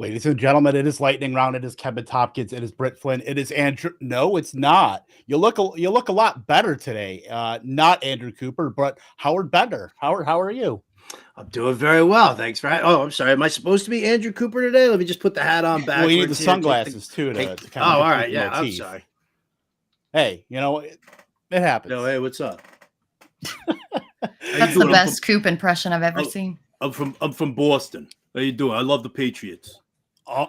Ladies and gentlemen, it is lightning round. It is Kevin Tompkins. It is Britt Flinn. It is Andrew. No, it's not. You look a lot better today. Not Andrew Cooper, but Howard Bender. Howard, how are you? I'm doing very well. Thanks for I'm sorry. Am I supposed to be Andrew Cooper today? Let me just put the hat on backwards. Well, you need the sunglasses too to kind of all right. the Yeah, motif. I'm sorry. Hey, it happens. No, hey, what's up? That's the best Coop impression I've ever seen. I'm from Boston. How you doing? I love the Patriots. Oh.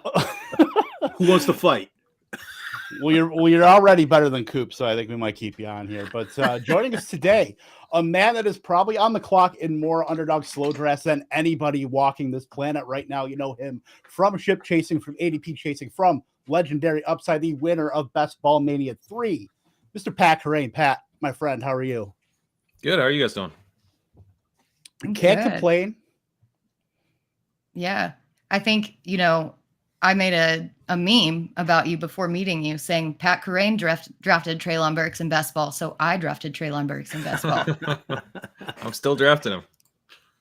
Who wants to fight? Well, you're already better than Coop, so I think we might keep you on here. But joining us today, a man that is probably on the clock in more underdog slow drafts than anybody walking this planet right now. You know him from Ship Chasing, from ADP Chasing, from Legendary Upside, the winner of Best Ball Mania 3, Mr. Pat Kerrane. Pat, my friend, how are you? Good. How are you guys doing? Can't complain. Yeah. I think, I made a meme about you before meeting you saying Pat Kerrane drafted Treylon Burks in best ball. So I drafted Treylon Burks in best ball. I'm still drafting him.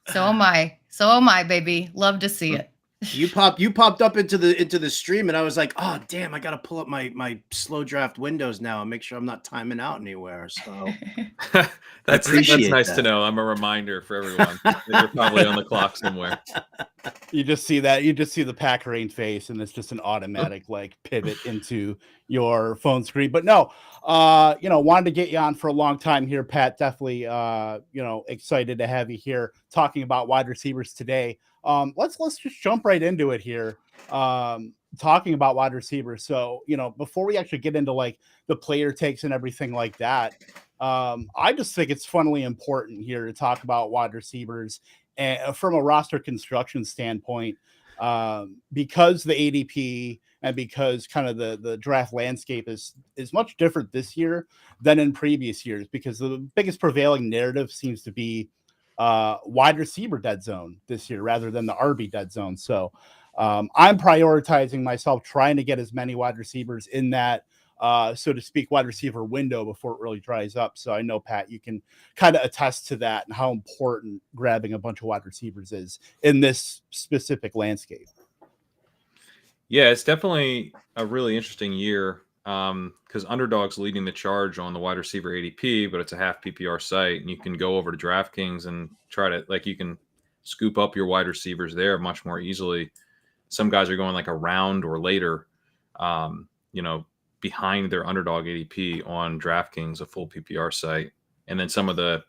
So am I, baby. Love to see it. You popped up into the stream and I was like, oh damn, I gotta pull up my slow draft windows now and make sure I'm not timing out anywhere. So that's nice to know. I'm a reminder for everyone that you're probably on the clock somewhere. You just see the Pat Kerrane face, and it's just an automatic pivot into your phone screen. But no, wanted to get you on for a long time here, Pat. Definitely, excited to have you here talking about wide receivers today. Let's just jump right into it here. Talking about wide receivers. So, before we actually get into the player takes and everything like that, I just think it's funnily important here to talk about wide receivers and from a roster construction standpoint, because the ADP and because kind of the draft landscape is much different this year than in previous years, because the biggest prevailing narrative seems to be wide receiver dead zone this year rather than the RB dead zone. So I'm prioritizing myself, trying to get as many wide receivers in that, so to speak, wide receiver window before it really dries up. So I know, Pat, you can kind of attest to that and how important grabbing a bunch of wide receivers is in this specific landscape. Yeah, it's definitely a really interesting year because Underdog's leading the charge on the wide receiver ADP, but it's a half PPR site, and you can go over to DraftKings and try to you can scoop up your wide receivers there much more easily. Some guys are going a round or later, behind their Underdog ADP on DraftKings, a full PPR site. And then some of the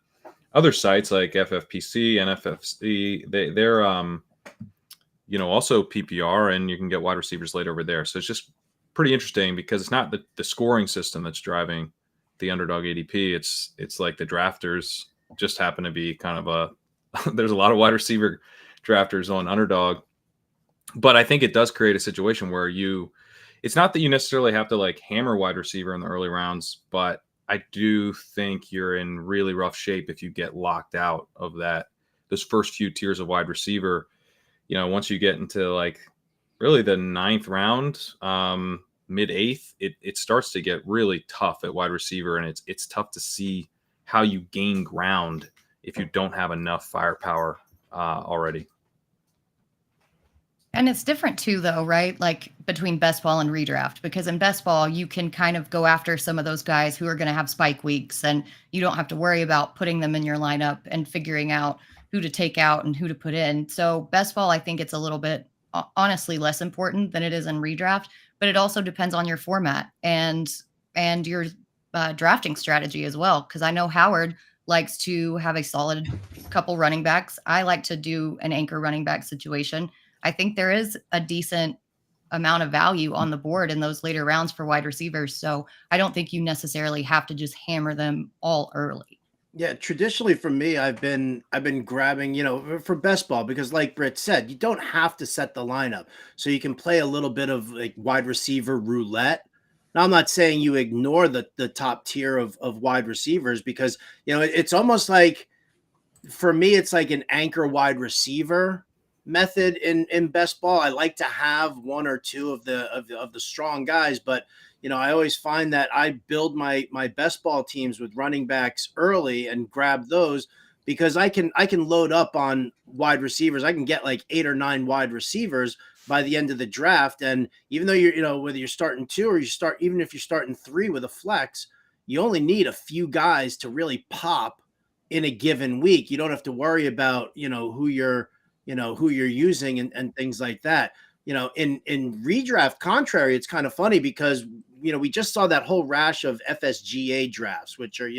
other sites like FFPC and FFC, they're also PPR, and you can get wide receivers late over there. So it's just pretty interesting because it's not the scoring system that's driving the Underdog ADP. It's like the drafters just happen to be kind of there's a lot of wide receiver drafters on Underdog. But I think it does create a situation where it's not that you necessarily have to hammer wide receiver in the early rounds, but I do think you're in really rough shape if you get locked out of those first few tiers of wide receiver. Once you get into really the 9th round, mid 8th, it starts to get really tough at wide receiver, and it's tough to see how you gain ground if you don't have enough firepower already. And it's different too, though, right? Between best ball and redraft, because in best ball, you can kind of go after some of those guys who are going to have spike weeks, and you don't have to worry about putting them in your lineup and figuring out who to take out and who to put in. So best ball, I think it's a little bit, honestly, less important than it is in redraft, but it also depends on your format and your drafting strategy as well. Because I know Howard likes to have a solid couple running backs. I like to do an anchor running back situation. I think there is a decent amount of value on the board in those later rounds for wide receivers. So I don't think you necessarily have to just hammer them all early. Yeah, traditionally for me, I've been grabbing, for best ball, because like Britt said, you don't have to set the lineup. So you can play a little bit of wide receiver roulette. Now, I'm not saying you ignore the top tier of wide receivers, because, it's almost for me, it's like an anchor wide receiver method in best ball. I like to have one or two of the strong guys, but I always find that I build my best ball teams with running backs early and grab those, because I can load up on wide receivers. I can get 8 or 9 wide receivers by the end of the draft. And even though you're, whether you're starting 2 or even if you're starting 3 with a flex, you only need a few guys to really pop in a given week. You don't have to worry about, who you're using and things like that. In redraft contrary, it's kind of funny because, we just saw that whole rash of FSGA drafts, which are,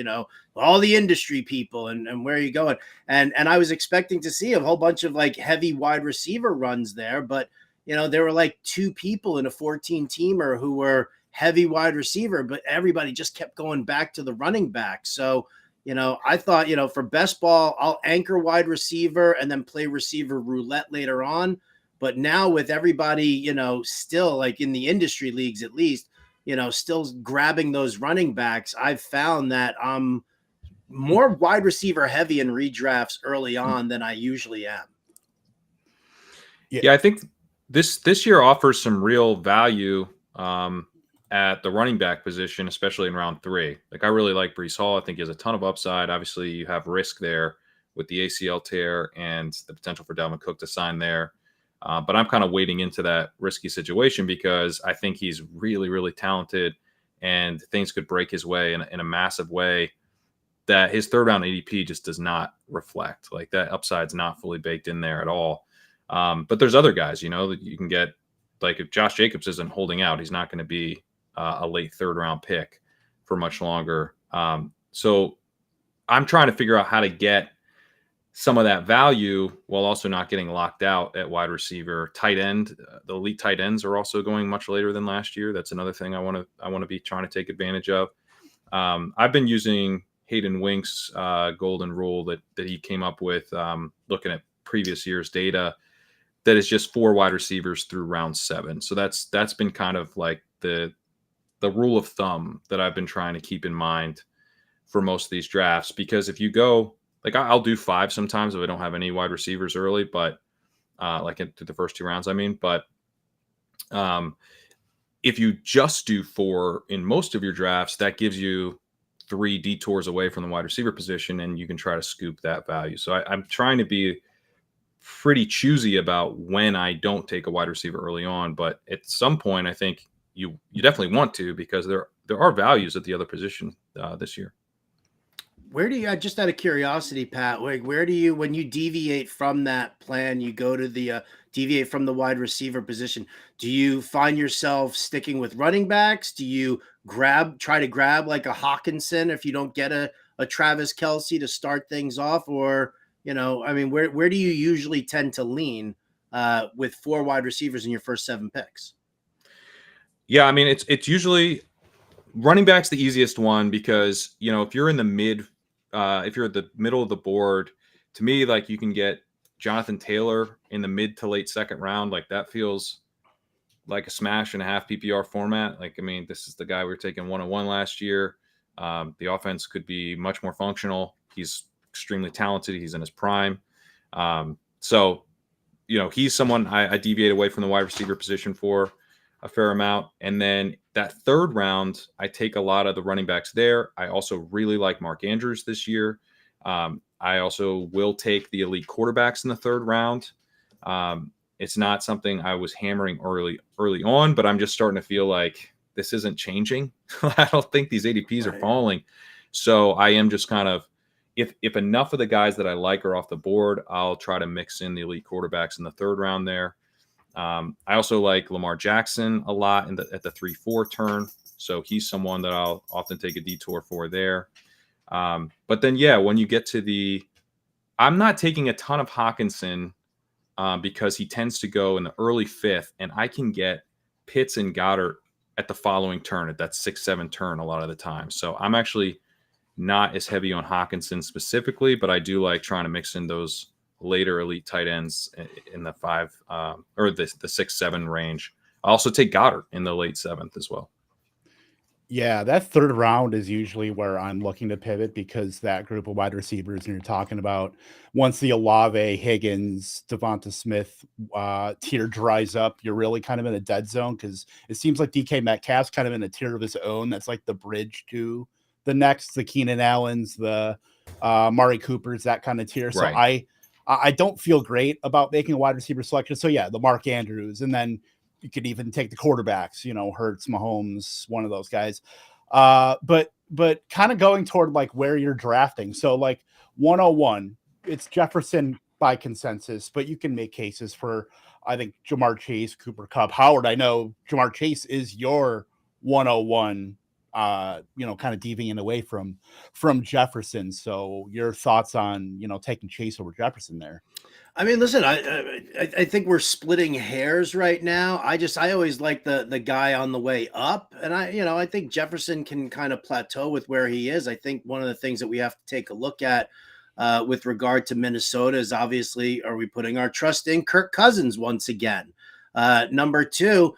all the industry people and where are you going? And I was expecting to see a whole bunch of like heavy wide receiver runs there, but there were like 2 people in a 14-teamer who were heavy wide receiver, but everybody just kept going back to the running back. So, I thought, for best ball, I'll anchor wide receiver and then play receiver roulette later on. But now with everybody, still like in the industry leagues, at least, still grabbing those running backs, I've found that I'm more wide receiver heavy in redrafts early on than I usually am. Yeah, I think this year offers some real value at the running back position, especially in round 3. Like, I really like Breece Hall. I think he has a ton of upside. Obviously, you have risk there with the ACL tear and the potential for Dalvin Cook to sign there. But I'm kind of wading into that risky situation because I think he's really, really talented and things could break his way in a massive way that his 3rd round ADP just does not reflect. Like, that upside's not fully baked in there at all. But there's other guys, that you can get. Like, if Josh Jacobs isn't holding out, he's not going to be a late 3rd round pick for much longer. So I'm trying to figure out how to get some of that value while also not getting locked out at wide receiver. Tight end, the elite tight ends are also going much later than last year. That's another thing I want to be trying to take advantage of. I've been using Hayden Wink's golden rule that he came up with, looking at previous year's data, that is just 4 wide receivers through round 7. So that's been kind of like the rule of thumb that I've been trying to keep in mind for most of these drafts. Because if you go, like, I'll do 5 sometimes if I don't have any wide receivers early, but like through the first 2 rounds, I mean. But if you just do 4 in most of your drafts, that gives you 3 detours away from the wide receiver position, and you can try to scoop that value. So I'm trying to be pretty choosy about when I don't take a wide receiver early on, but at some point I think you definitely want to, because there are values at the other position this year. Where do you, just out of curiosity, Pat, where do you, when you deviate from that plan, you go to the deviate from the wide receiver position, do you find yourself sticking with running backs? Do you try to grab like a Hawkinson if you don't get a Travis Kelce to start things off? Or, where do you usually tend to lean with 4 wide receivers in your first 7 picks? Yeah, I mean, it's usually running back's the easiest one, because, if you're in the if you're at the middle of the board, to me, like, you can get Jonathan Taylor in the mid to late 2nd round. Like, that feels like a smash in a half PPR format. Like, I mean, this is the guy we were taking 101 last year. The offense could be much more functional. He's extremely talented. He's in his prime. So, he's someone I deviate away from the wide receiver position for a fair amount. And then that 3rd round, I take a lot of the running backs there. I also really like Mark Andrews this year. I also will take the elite quarterbacks in the 3rd round. It's not something I was hammering early on, but I'm just starting to feel like this isn't changing. I don't think these ADPs are falling. So I am just kind of, if enough of the guys that I like are off the board, I'll try to mix in the elite quarterbacks in the 3rd round there. I also like Lamar Jackson a lot at the 3-4 turn. So he's someone that I'll often take a detour for there. But then, when you get to I'm not taking a ton of Hawkinson because he tends to go in the early 5th, and I can get Pitts and Goddard at the following turn, at that 6-7 turn a lot of the time. So I'm actually not as heavy on Hawkinson specifically, but I do like trying to mix in those later elite tight ends in the 5 or the 6-7 range. I also take Goddard in the late 7th as well. Yeah, that 3rd round is usually where I'm looking to pivot, because that group of wide receivers, and you're talking about, once the Olave, Higgins, Devonta Smith tier dries up, you're really kind of in a dead zone, because it seems like DK Metcalf's kind of in a tier of his own. That's like the bridge to the Keenan Allens, the Amari Coopers, that kind of tier. Right. So I don't feel great about making a wide receiver selection. So yeah, the Mark Andrews, and then you could even take the quarterbacks, Hurts, Mahomes, one of those guys. But kind of going toward like where you're drafting. So like 101, it's Jefferson by consensus, but you can make cases for, I think, Jamar Chase, Cooper Kupp, Howard. I know Jamar Chase is your 101, kind of deviating away from Jefferson. So your thoughts on, taking Chase over Jefferson there? I mean, listen, I think we're splitting hairs right now. I always like the guy on the way up, and I think Jefferson can kind of plateau with where he is. I think one of the things that we have to take a look at with regard to Minnesota is obviously, are we putting our trust in Kirk Cousins once again? Number two,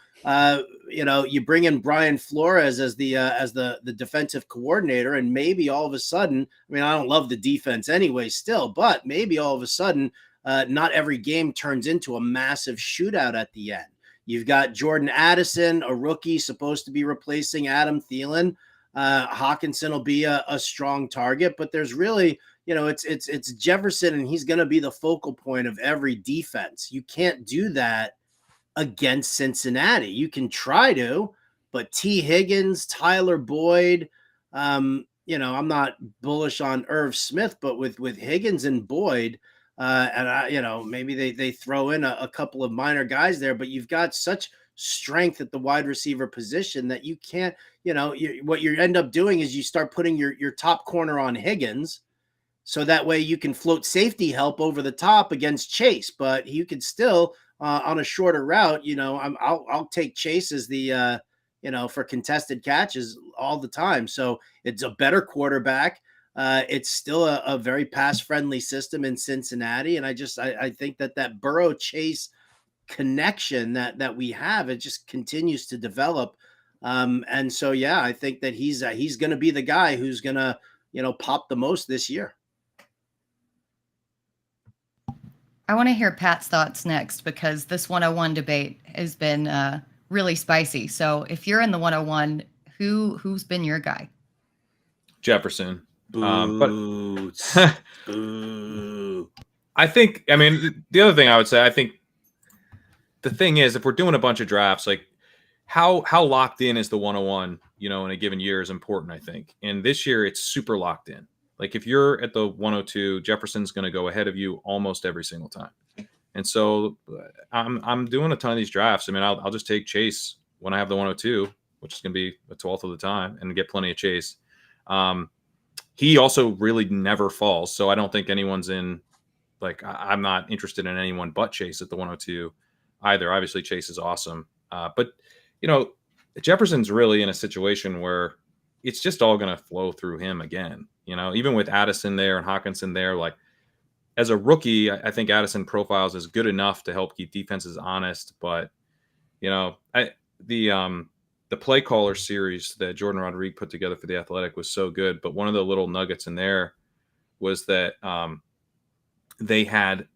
you bring in Brian Flores as the defensive coordinator, and maybe all of a sudden, I mean, I don't love the defense anyway still, but maybe all of a sudden, not every game turns into a massive shootout at the end. You've got Jordan Addison, a rookie, supposed to be replacing Adam Thielen. Hawkinson will be a strong target, but there's really, it's Jefferson, and he's going to be the focal point of every defense. You can't do that against Cincinnati. You can try to, but T. Higgins, Tyler Boyd, I'm not bullish on Irv Smith, but with Higgins and Boyd, maybe they throw in a couple of minor guys there, but you've got such strength at the wide receiver position that you can't, what you end up doing is you start putting your top corner on Higgins, so that way you can float safety help over the top against Chase, but you could still on a shorter route, I'll take Chase as the for contested catches all the time. So it's a better quarterback. It's still a very pass-friendly system in Cincinnati, and I think that Burrow Chase connection that we have, it just continues to develop. And so yeah, I think that he's going to be the guy who's going to pop the most this year. I want to hear Pat's thoughts next, because this 101 debate has been really spicy. So if you're in the 101, who's been your guy? Jefferson. Boots. But Boo. The other thing I would say, I think the thing is, if we're doing a bunch of drafts, like how locked in is the 101, in a given year is important, I think. And this year it's super locked in. Like if you're at the 102, Jefferson's going to go ahead of you almost every single time. And so I'm doing a ton of these drafts. I mean, I'll just take Chase when I have the 102, which is going to be a 12th of the time, and get plenty of Chase. He also really never falls. So I don't think anyone's in, like, I'm not interested in anyone but Chase at the 102 either. Obviously Chase is awesome. But Jefferson's really in a situation where it's just all going to flow through him again. Even with Addison there and Hawkinson there, like as a rookie, I think Addison profiles is good enough to help keep defenses honest. But, the play caller series that Jordan Rodriguez put together for The Athletic was so good. But one of the little nuggets in there was that they had,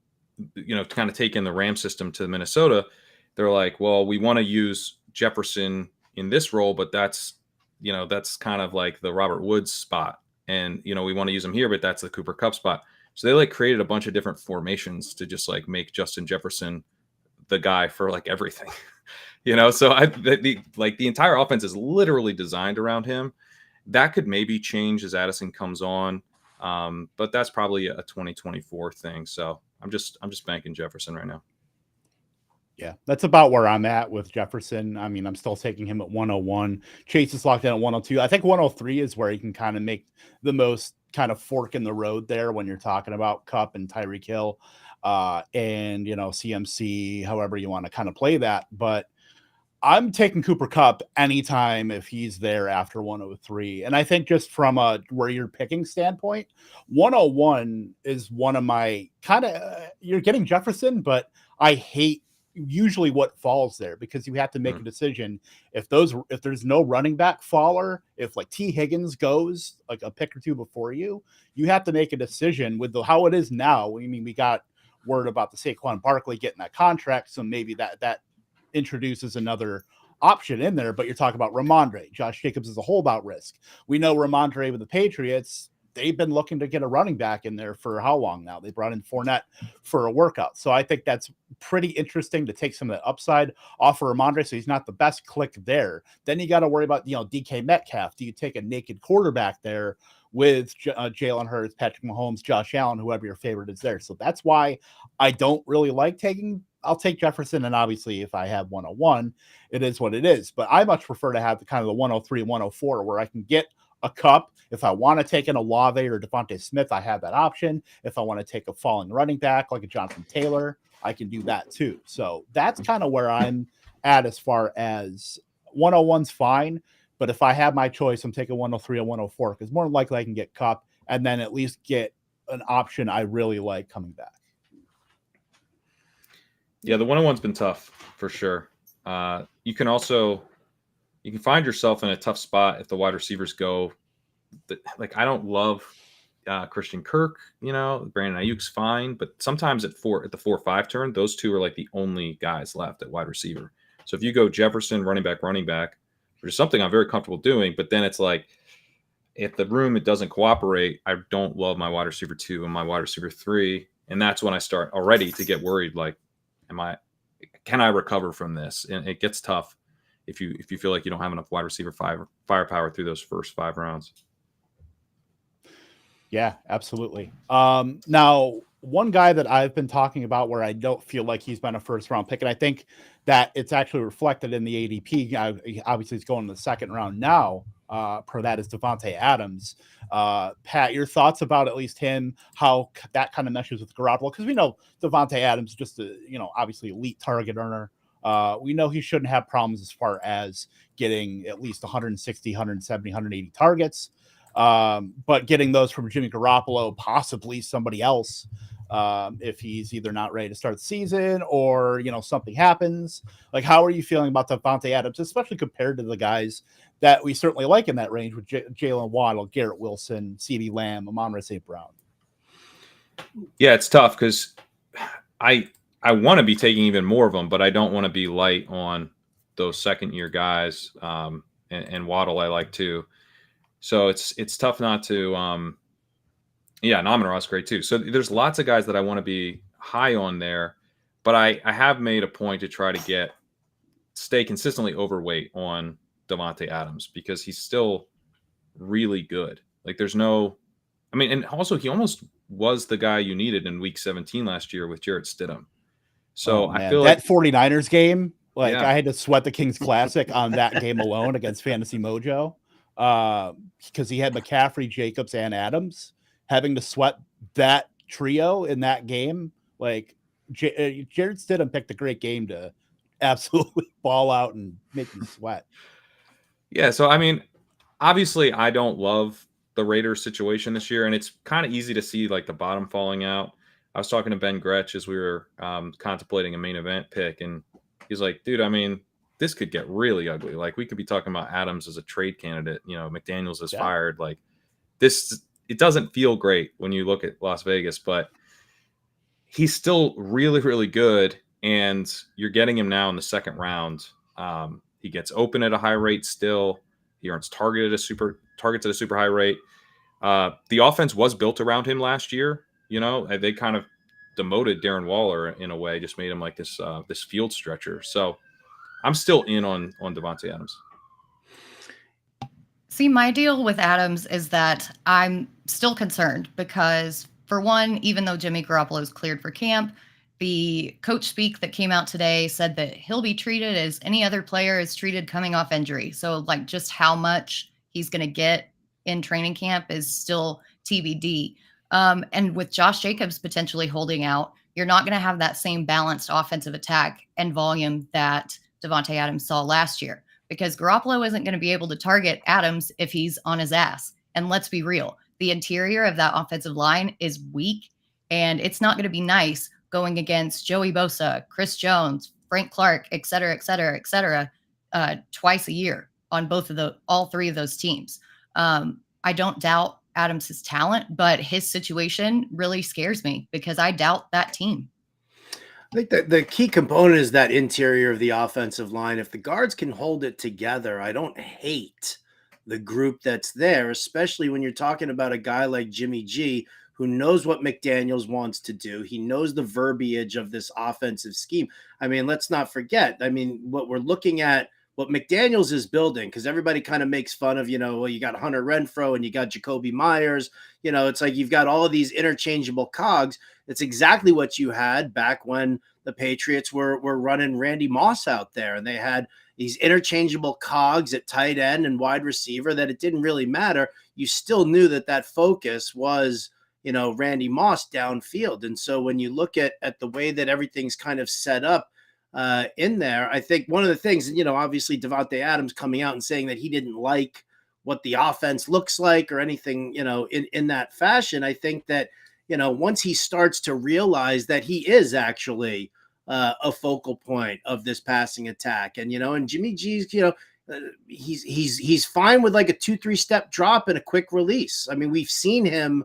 kind of taken the RAM system to Minnesota. They're like, well, we want to use Jefferson in this role, but that's kind of like the Robert Woods spot. And, we want to use him here, but that's the Cooper Kupp spot. So they created a bunch of different formations to just make Justin Jefferson the guy for everything, so the entire offense is literally designed around him. That could maybe change as Addison comes on. But that's probably a 2024 thing. So I'm just banking Jefferson right now. Yeah, that's about where I'm at with Jefferson. I mean, I'm still taking him at 101. Chase is locked in at 102. I think 103 is where he can kind of make the most kind of fork in the road there when you're talking about Kupp and Tyreek Hill and, CMC, however you want to kind of play that. But I'm taking Cooper Kupp anytime if he's there after 103. And I think just from where you're picking standpoint, 101 is one of my you're getting Jefferson, but I hate usually what falls there, because you have to make a decision if there's no running back faller, if T. Higgins goes a pick or two before you have to make a decision with how it is now. I mean, we got word about the Saquon Barkley getting that contract, so maybe that introduces another option in there. But you're talking about Ramondre. Josh Jacobs is a holdout risk. We know Ramondre with the Patriots they've been looking to get a running back in there for how long now? They brought in Fournette for a workout. So I think that's pretty interesting to take some of the upside off of Ramondre. So he's not the best click there. Then you got to worry about, DK Metcalf. Do you take a naked quarterback there with Jalen Hurts, Patrick Mahomes, Josh Allen, whoever your favorite is there? So that's why I don't really like I'll take Jefferson. And obviously if I have 101, it is what it is. But I much prefer to have the kind of the 103, 104 where I can get a Kupp. If I want to take an Olave or Devontae Smith, I have that option. If I want to take a falling running back like a Jonathan Taylor, I can do that too. So that's kind of where I'm at as far as 101's fine. But if I have my choice, I'm taking 103 or 104 because more than likely I can get Kupp and then at least get an option I really like coming back. Yeah, the 101's been tough for sure. You can find yourself in a tough spot if the wide receivers go. I don't love Christian Kirk. Brandon Ayuk's fine, but sometimes at the 4-5 turn, those two are like the only guys left at wide receiver. So if you go Jefferson, running back, which is something I'm very comfortable doing, but then it's like if the room it doesn't cooperate, I don't love my wide receiver 2 and my wide receiver 3, and that's when I start already to get worried. Like, can I recover from this? And it gets tough if you feel like you don't have enough wide receiver firepower through those first 5 rounds. Yeah, absolutely. Now, one guy that I've been talking about where I don't feel like he's been a first round pick, and I think that it's actually reflected in the ADP. Obviously, he's going in the second round now. Per that is Davante Adams. Pat, your thoughts about at least him, how that kind of meshes with Garoppolo? Because we know Davante Adams is just a, obviously elite target earner. We know he shouldn't have problems as far as getting at least 160, 170, 180 targets. But getting those from Jimmy Garoppolo, possibly somebody else, if he's either not ready to start the season or, something happens. Like, how are you feeling about Davante Adams, especially compared to the guys that we certainly like in that range with Jalen Waddle, Garrett Wilson, CeeDee Lamb, Amon-Ra St. Brown? Yeah, it's tough because I want to be taking even more of them, but I don't want to be light on those second-year guys, and Waddle I like too. So it's tough not to Amon-Ra's great too. So there's lots of guys that I want to be high on there, but I have made a point to try to stay consistently overweight on Davante Adams because he's still really good. Like and also he almost was the guy you needed in week 17 last year with Jarrett Stidham. So I feel that like 49ers game, I had to sweat the Kings Classic on that game alone against Fantasy Mojo. Because he had McCaffrey, Jacobs, and Adams, having to sweat that trio in that game. Like Jared Stidham picked a great game to absolutely ball out and make me sweat. Yeah, so obviously I don't love the Raiders situation this year, and it's kind of easy to see like the bottom falling out. I was talking to Ben Gretsch as we were contemplating a main event pick, and he's like, dude, this could get really ugly. Like we could be talking about Adams as a trade candidate. McDaniels is fired. Like this, it doesn't feel great when you look at Las Vegas, but he's still really, really good. And you're getting him now in the second round. He gets open at a high rate still. He earns targets at a super high rate. The offense was built around him last year. They kind of demoted Darren Waller in a way, just made him like this field stretcher. So I'm still in on Davante Adams. See, my deal with Adams is that I'm still concerned because, for one, even though Jimmy Garoppolo is cleared for camp, the coach speak that came out today said that he'll be treated as any other player is treated coming off injury. So, just how much he's going to get in training camp is still TBD. And with Josh Jacobs potentially holding out, you're not going to have that same balanced offensive attack and volume that Davante Adams saw last year, because Garoppolo isn't going to be able to target Adams if he's on his ass. And let's be real, the interior of that offensive line is weak, and it's not going to be nice going against Joey Bosa, Chris Jones, Frank Clark, et cetera, twice a year on all three of those teams. I don't doubt Adams' talent, but his situation really scares me because I doubt that team. I think that the key component is that interior of the offensive line. If the guards can hold it together, I don't hate the group that's there, especially when you're talking about a guy like Jimmy G, who knows what McDaniels wants to do. He knows the verbiage of this offensive scheme. I mean, let's not forget. I mean, what we're looking at, what McDaniels is building, because everybody kind of makes fun of, well, you got Hunter Renfrow and you got Jacoby Myers. It's like you've got all of these interchangeable cogs. It's exactly what you had back when the Patriots were running Randy Moss out there, and they had these interchangeable cogs at tight end and wide receiver that it didn't really matter. You still knew that focus was, Randy Moss downfield. And so when you look at the way that everything's kind of set up in there, I think one of the things, obviously Davante Adams coming out and saying that he didn't like what the offense looks like or anything, in that fashion. I think that, once he starts to realize that he is actually a focal point of this passing attack, and and Jimmy G's, he's fine with like a 2-3 step drop and a quick release. I mean, we've seen him,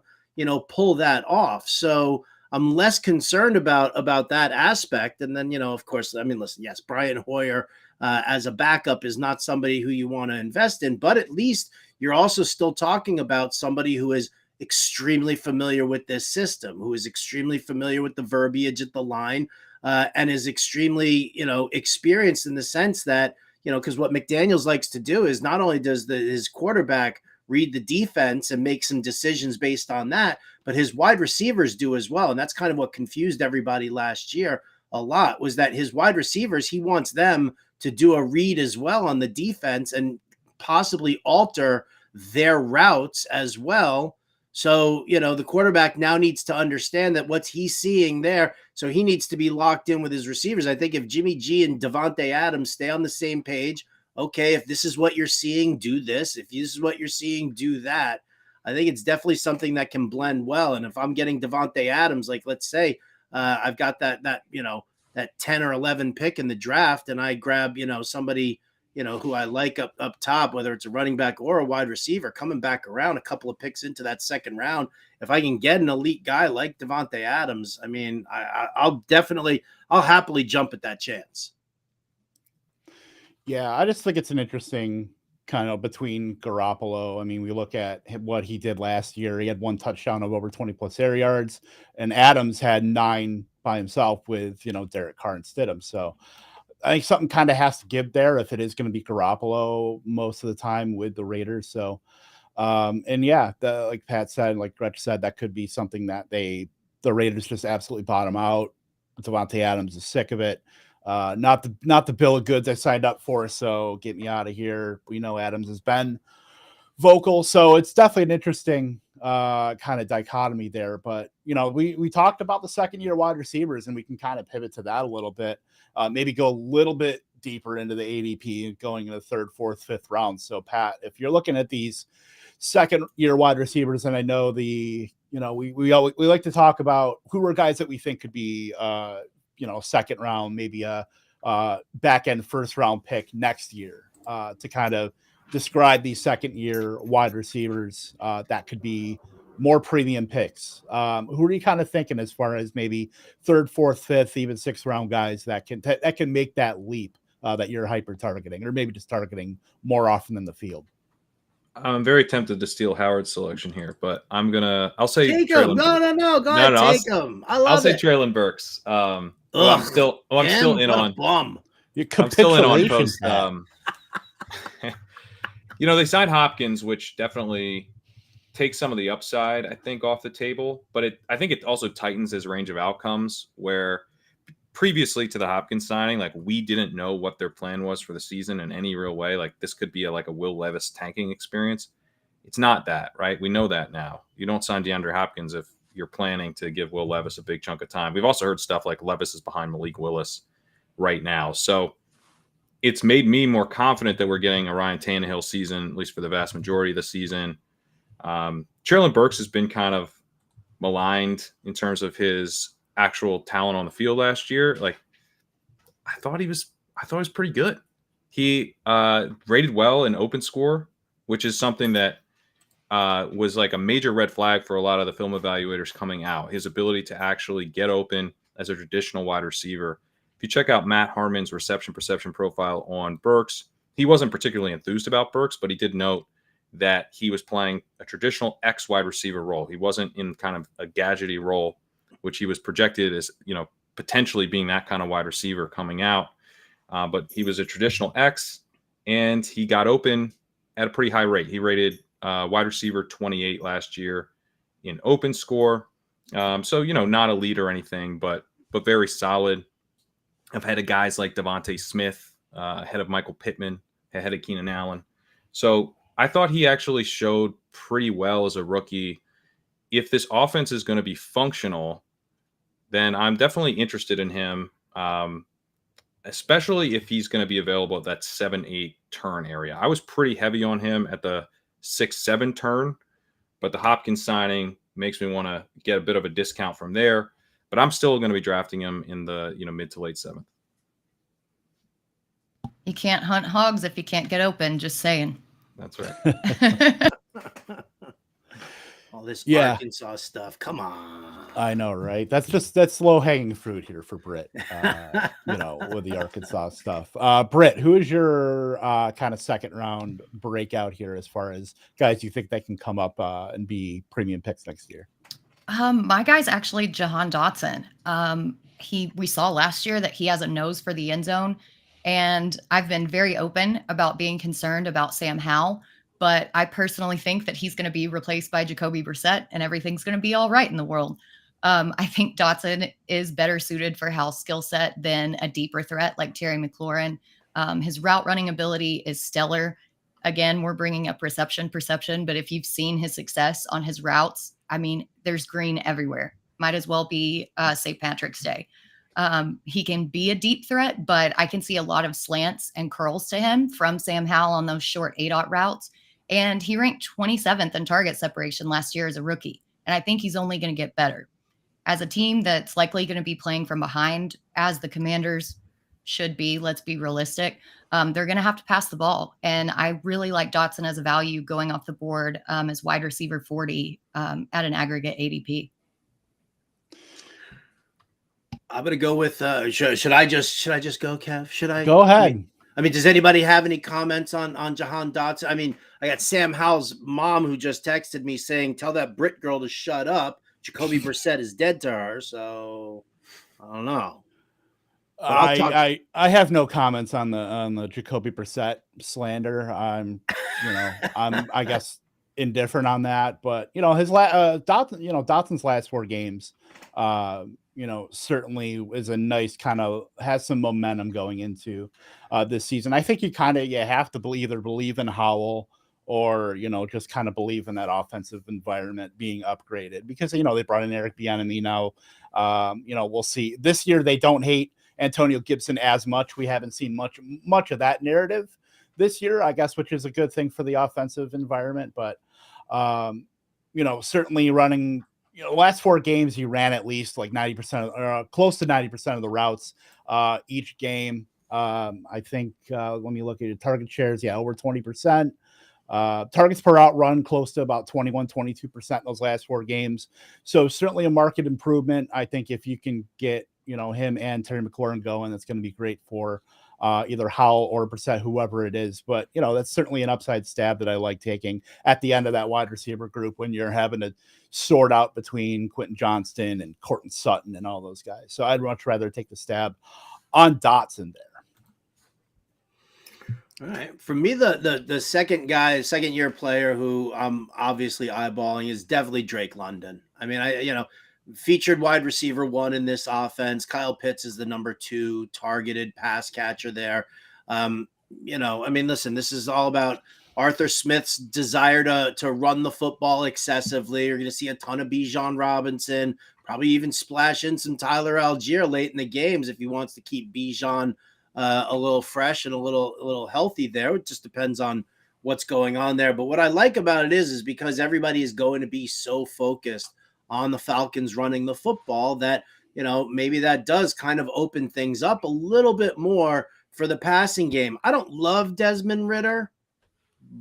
pull that off. So I'm less concerned about that aspect. And then, of course, I mean, listen, yes, Brian Hoyer as a backup is not somebody who you want to invest in, but at least you're also still talking about somebody who is extremely familiar with this system, who is extremely familiar with the verbiage at the line, and is extremely, experienced in the sense that, because what McDaniels likes to do is not only does his quarterback read the defense and make some decisions based on that, but his wide receivers do as well. And that's kind of what confused everybody last year a lot, was that his wide receivers, he wants them to do a read as well on the defense and possibly alter their routes as well. So, the quarterback now needs to understand that what's he seeing there. So he needs to be locked in with his receivers. I think if Jimmy G and Davante Adams stay on the same page, okay, if this is what you're seeing, do this. If this is what you're seeing, do that. I think it's definitely something that can blend well. And if I'm getting Davante Adams, like let's say I've got that 10 or 11 pick in the draft, and I grab, somebody, who I like up top, whether it's a running back or a wide receiver, coming back around a couple of picks into that second round. If I can get an elite guy like Davante Adams, I mean, I'll happily jump at that chance. Yeah, I just think it's an interesting kind of between Garoppolo. I mean, we look at what he did last year. He had 1 touchdown of over 20 plus air yards, and Adams had 9 by himself with, Derek Carr and Stidham. So I think something kind of has to give there if it is going to be Garoppolo most of the time with the Raiders. So, and yeah, like Pat said, like Gretch said, that could be something that the Raiders just absolutely bottom out. Davante Adams is sick of it. Not the bill of goods I signed up for, so get me out of here. We know Adams has been vocal, so it's definitely an interesting kind of dichotomy there. But we talked about the second year wide receivers, and we can kind of pivot to that a little bit. Maybe go a little bit deeper into the ADP, going in the 3rd, 4th, 5th round. So Pat, if you're looking at these second year wide receivers, and I know we like to talk about who are guys that we think could be second round, maybe a back end 1st round pick next year, to kind of describe these second year wide receivers that could be more premium picks. Who are you kind of thinking as far as maybe 3rd, 4th, 5th, even 6th round guys that can make that leap that you're hyper targeting, or maybe just targeting more often in the field? I'm very tempted to steal Howard's selection here, but I'll say take him. No. Go ahead, take him. I'll say Treylon Burks. I'm still in on bum. I'm still in on post. They signed Hopkins, which definitely takes some of the upside, I think, off the table. But I think it also tightens his range of outcomes, where previously to the Hopkins signing, like, we didn't know what their plan was for the season in any real way. Like, this could be a Will Levis tanking experience. It's not that, right? We know that now. You don't sign DeAndre Hopkins if you're planning to give Will Levis a big chunk of time. We've also heard stuff like Levis is behind Malik Willis right now. So it's made me more confident that we're getting a Ryan Tannehill season, at least for the vast majority of the season. Treylon Burks has been kind of maligned in terms of his actual talent on the field last year. Like, I thought he was pretty good. He rated well in open score, which is something that was like a major red flag for a lot of the film evaluators coming out. His ability to actually get open as a traditional wide receiver. If you check out Matt Harmon's reception perception profile on Burks, he wasn't particularly enthused about Burks, but he did note that he was playing a traditional X wide receiver role. He wasn't in kind of a gadgety role, which he was projected as, potentially being that kind of wide receiver coming out. But he was a traditional X, and he got open at a pretty high rate. He rated wide receiver 28 last year in open score. So, not elite or anything, but very solid. I've had guys like Devontae Smith, ahead of Michael Pittman, ahead of Keenan Allen. So I thought he actually showed pretty well as a rookie. If this offense is going to be functional, then I'm definitely interested in him, especially if he's going to be available at that 7-8 turn area. I was pretty heavy on him at the 6-7 turn, but the Hopkins signing makes me want to get a bit of a discount from there. But I'm still going to be drafting him in the mid to late 7th. You can't hunt hogs if you can't get open. Just saying. That's right. All this Arkansas stuff. Come on. I know, right? That's low hanging fruit here for Britt. With the Arkansas stuff. Britt, who is your kind of second round breakout here as far as guys you think that can come up and be premium picks next year? My guy's actually Jahan Dotson. We saw last year that he has a nose for the end zone, and I've been very open about being concerned about Sam Howell, but I personally think that he's going to be replaced by Jacoby Brissett, and everything's going to be all right in the world. I think Dotson is better suited for Howell's skill set than a deeper threat like Terry McLaurin. His route running ability is stellar. Again, we're bringing up reception perception, but if you've seen his success on his routes, I mean, there's green everywhere. Might as well be St. Patrick's Day. He can be a deep threat, but I can see a lot of slants and curls to him from Sam Howell on those short A-dot routes. And he ranked 27th in target separation last year as a rookie. And I think he's only going to get better. As a team that's likely going to be playing from behind, as the Commanders should be, let's be realistic, they're going to have to pass the ball. And I really like Dotson as a value going off the board as wide receiver 40 at an aggregate ADP. I'm going to go with, should I just go, Kev? Should I? Go ahead. I mean, does anybody have any comments on Jahan Dotson? I mean, I got Sam Howell's mom who just texted me saying, tell that Brit girl to shut up. Jacoby Brissett is dead to her. So I don't know. I have no comments on the Jacoby Brissett slander. I'm I guess indifferent on that, but his Dotson's last 4 games, certainly is a nice kind of has some momentum going into this season. I think you have to either believe in Howell or, just kind of believe in that offensive environment being upgraded because, they brought in Eric Bieniemy now. We'll see. This year they don't hate Antonio Gibson as much. We haven't seen much of that narrative this year, I guess, which is a good thing for the offensive environment. But, certainly running, last 4 games, he ran at least like 90% or close to 90% of the routes each game. I think, let me look at your target shares. Yeah, over 20%. Targets per out run close to about 22% those last 4 games. So certainly a market improvement. I think if you can get, him and Terry McLaurin going, that's going to be great for either Howell or Brissett, whoever it is. But, that's certainly an upside stab that I like taking at the end of that wide receiver group when you're having to sort out between Quentin Johnston and Courtland Sutton and all those guys. So I'd much rather take the stab on Dotson there. All right. For me, the second year player who I'm obviously eyeballing is definitely Drake London. I mean, featured wide receiver 1 in this offense. Kyle Pitts is the number 2 targeted pass catcher there. Listen, this is all about Arthur Smith's desire to run the football excessively. You're going to see a ton of Bijan Robinson, probably even splash in some Tyler Algier late in the games if he wants to keep Bijan a little fresh and a little healthy there. It just depends on what's going on there. But what I like about it is because everybody is going to be so focused on the Falcons running the football that, maybe that does kind of open things up a little bit more for the passing game. I don't love Desmond Ridder,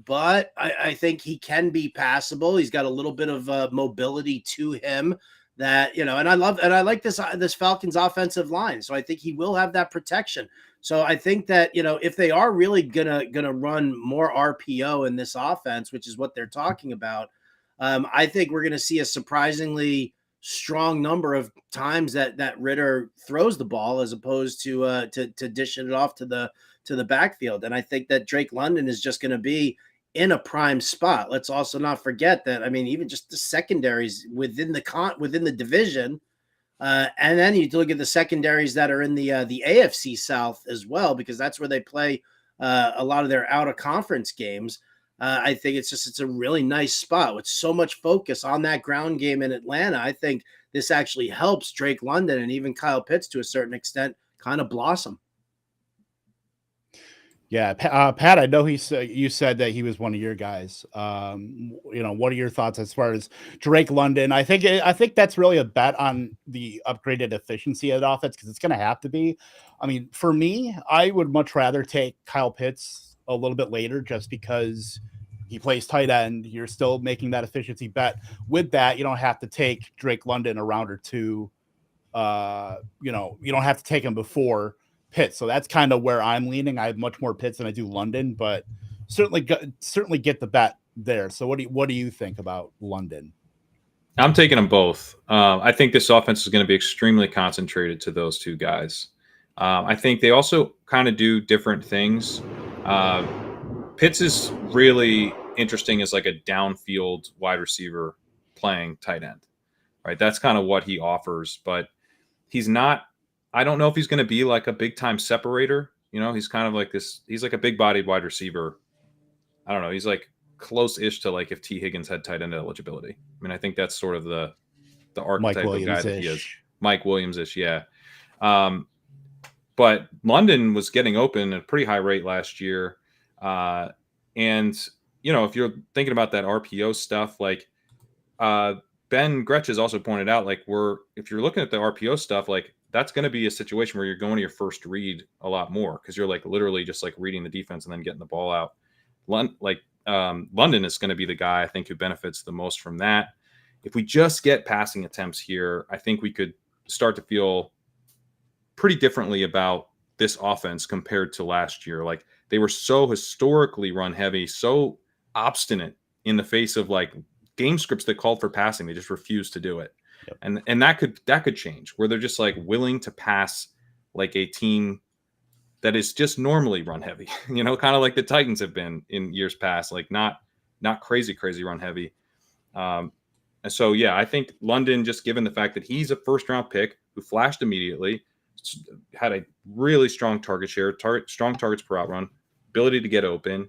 but I think he can be passable. He's got a little bit of mobility to him that, and I like this Falcons offensive line. So I think he will have that protection. So I think that, if they are really gonna run more RPO in this offense, which is what they're talking about, I think we're gonna see a surprisingly strong number of times that Ritter throws the ball as opposed to dishing it off to the backfield. And I think that Drake London is just gonna be in a prime spot. Let's also not forget that, I mean, even just the secondaries within the division. And then you look at the secondaries that are in the AFC South as well, because that's where they play a lot of their out of conference games. I think it's a really nice spot with so much focus on that ground game in Atlanta. I think this actually helps Drake London and even Kyle Pitts to a certain extent kind of blossom. Yeah, Pat, I know you said that he was one of your guys. What are your thoughts as far as Drake London? I think that's really a bet on the upgraded efficiency of the offense, because it's going to have to be. I mean, for me, I would much rather take Kyle Pitts a little bit later, just because he plays tight end. You're still making that efficiency bet. With that, you don't have to take Drake London a round or two. You don't have to take him before Pitts. So that's kind of where I'm leaning. I have much more Pitts than I do London, but certainly get the bet there. So what do you think about London? I'm taking them both. I think this offense is going to be extremely concentrated to those two guys. I think they also kind of do different things. Pitts is really interesting as like a downfield wide receiver playing tight end, right? That's kind of what he offers, but he's not. I don't know if he's going to be like a big time separator. He's kind of like this. He's like a big bodied wide receiver. I don't know. He's like close-ish to like if T. Higgins had tight end eligibility. I mean, I think that's sort of the archetype of guy that he is. Mike Williams-ish, yeah. But London was getting open at a pretty high rate last year. And, if you're thinking about that RPO stuff, like Ben Gretsch has also pointed out, like if you're looking at the RPO stuff, like that's going to be a situation where you're going to your first read a lot more, because you're like literally just like reading the defense and then getting the ball out. London is going to be the guy I think who benefits the most from that. If we just get passing attempts here, I think we could start to feel pretty differently about this offense compared to last year. Like they were so historically run heavy, so obstinate in the face of like game scripts that called for passing. They just refused to do it. Yep. And that could change, where they're just like willing to pass like a team that is just normally run heavy, kind of like the Titans have been in years past, like not crazy run heavy. And so, yeah, I think London, just given the fact that he's a first round pick who flashed immediately, had a really strong target share, strong targets per out run, ability to get open,